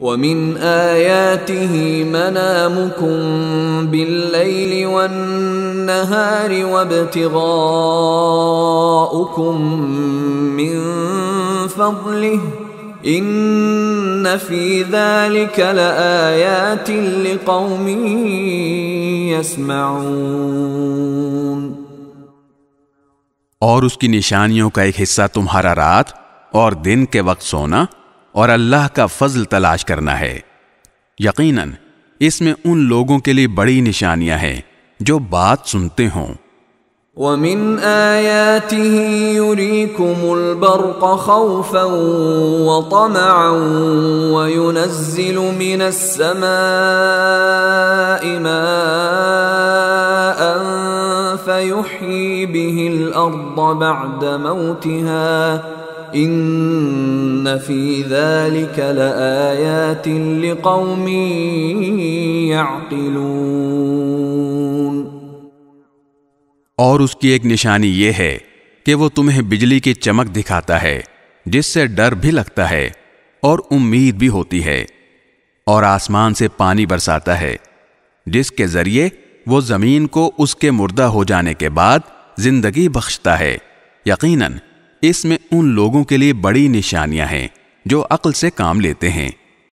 وَمِنْ آيَاتِهِ مَنَامُكُمْ بِاللَّيْلِ وَالنَّهَارِ وَابْتِغَاؤُكُمْ مِنْ فَضْلِهِ إِنَّ فِي ذَلِكَ لَآيَاتٍ لِقَوْمٍ يَسْمَعُونَ۔ اور اس کی نشانیوں کا ایک حصہ تمہارا رات اور دن کے وقت سونا اور اللہ کا فضل تلاش کرنا ہے۔ یقیناً اس میں ان لوگوں کے لیے بڑی نشانیاں ہیں جو بات سنتے ہوں۔ وَمِنْ آيَاتِهِ يُرِيكُمُ الْبَرْقَ خَوْفًا وَطَمَعًا وَيُنَزِّلُ مِنَ السَّمَاءِ مَاءً فَيُحْيِي بِهِ الْأَرْضَ بَعْدَ مَوْتِهَا إِنَّ فِي ذَلِكَ لَآيَاتٍ لِقَوْمٍ يَعْقِلُونَ۔ اور اس کی ایک نشانی یہ ہے کہ وہ تمہیں بجلی کی چمک دکھاتا ہے جس سے ڈر بھی لگتا ہے اور امید بھی ہوتی ہے، اور آسمان سے پانی برساتا ہے جس کے ذریعے وہ زمین کو اس کے مردہ ہو جانے کے بعد زندگی بخشتا ہے۔ یقیناً اس میں ان لوگوں کے لیے بڑی نشانیاں ہیں جو عقل سے کام لیتے ہیں۔